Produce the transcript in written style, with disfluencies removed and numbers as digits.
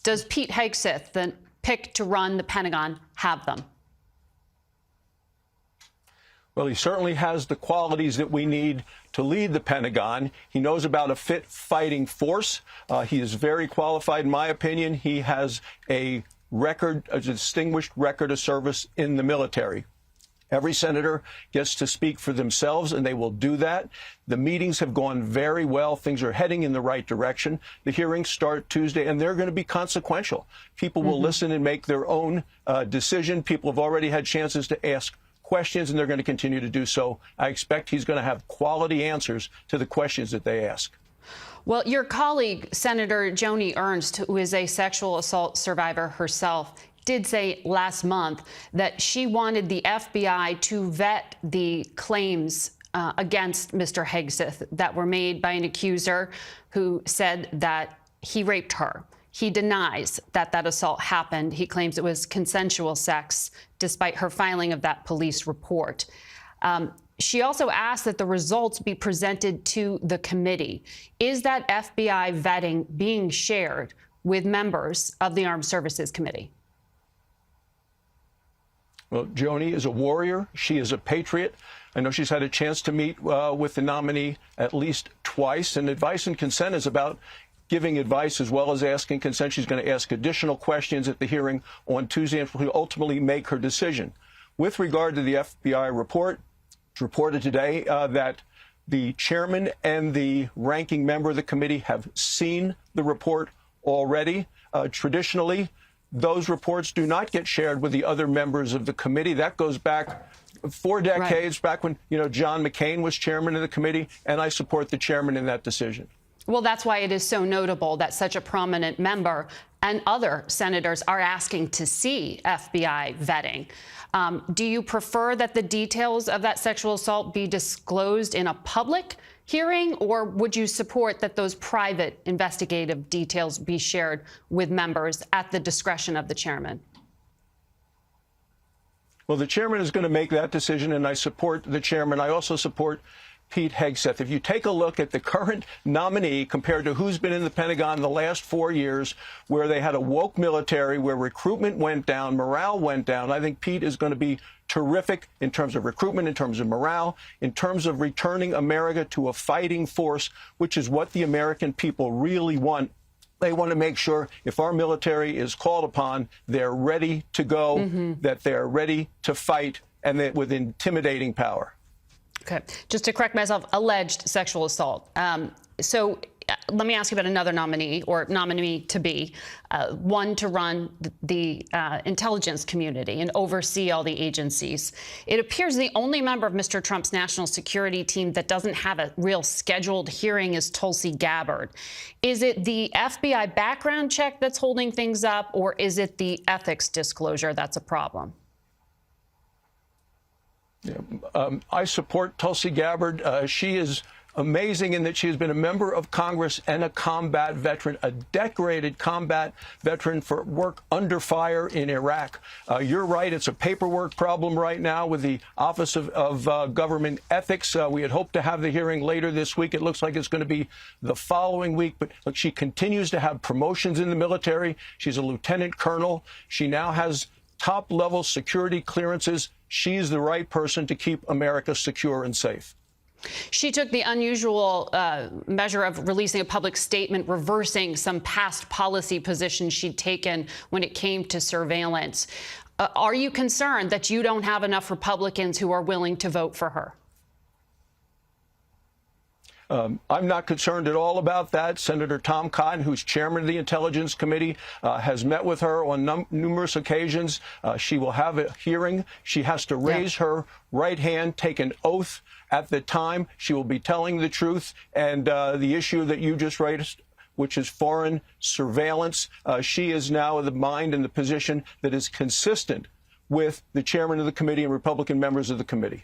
Does Pete Hegseth, the pick to run the Pentagon, have them? Well, he certainly has the qualities that we need to lead the Pentagon. He knows about a fit fighting force. He is very qualified, in my opinion. He has a distinguished record of service in the military. Every senator gets to speak for themselves, and they will do that. The meetings have gone very well. Things are heading in the right direction. The hearings start Tuesday, and they're going to be consequential. People will listen and make their own decision. People have already had chances to ask questions, and they're going to continue to do so. I expect he's going to have quality answers to the questions that they ask. Well, your colleague, Senator Joni Ernst, who is a sexual assault survivor herself, did say last month that she wanted the FBI to vet the claims against Mr. Hegseth that were made by an accuser who said that he raped her. He denies that that assault happened. He claims it was consensual sex, despite her filing of that police report. She also asked that the results be presented to the committee. Is that FBI vetting being shared with members of the Armed Services Committee? Well, Joni is a warrior. She is a patriot. I know she's had a chance to meet with the nominee at least twice. And advice and consent is about giving advice as well as asking consent. She's going to ask additional questions at the hearing on Tuesday and will ultimately make her decision. With regard to the FBI report, it's reported today that the chairman and the ranking member of the committee have seen the report already. Traditionally, those reports do not get shared with the other members of the committee. That goes back 4 decades, back when, John McCain was chairman of the committee, and I support the chairman in that decision. Well, that's why it is so notable that such a prominent member and other senators are asking to see FBI vetting. Do you prefer that the details of that sexual assault be disclosed in a public hearing, or would you support that those private investigative details be shared with members at the discretion of the chairman? Well, the chairman is going to make that decision, and I support the chairman. I also support Pete Hegseth. If you take a look at the current nominee compared to who's been in the Pentagon the last 4 years, where they had a woke military, where recruitment went down, morale went down, I think Pete is going to be terrific in terms of recruitment, in terms of morale, in terms of returning America to a fighting force, which is what the American people really want. They want to make sure if our military is called upon, they're ready to go, that they're ready to fight, and that with intimidating power. Okay. Just to correct myself, alleged sexual assault. So let me ask you about another nominee, or nominee to be, one to run the intelligence community and oversee all the agencies. It appears the only member of Mr. Trump's national security team that doesn't have a real scheduled hearing is Tulsi Gabbard. Is it the FBI background check that's holding things up, or is it the ethics disclosure that's a problem? I support Tulsi Gabbard. She is amazing in that she has been a member of Congress and a combat veteran, a decorated combat veteran for work under fire in Iraq. You're right. It's a paperwork problem right now with the Office of Government Ethics. We had hoped to have the hearing later this week. It looks like it's going to be the following week. But look, she continues to have promotions in the military. She's a lieutenant colonel. She now has top-level security clearances. She's the right person to keep America secure and safe. She took the unusual measure of releasing a public statement reversing some past policy positions she'd taken when it came to surveillance. Are you concerned that you don't have enough Republicans who are willing to vote for her? I'm not concerned at all about that. Senator Tom Cotton, who's chairman of the Intelligence Committee, has met with her on numerous occasions. She will have a hearing. She has to raise her right hand, take an oath at the time. She will be telling the truth. And the issue that you just raised, which is foreign surveillance, she is now in the mind and the position that is consistent with the chairman of the committee and Republican members of the committee.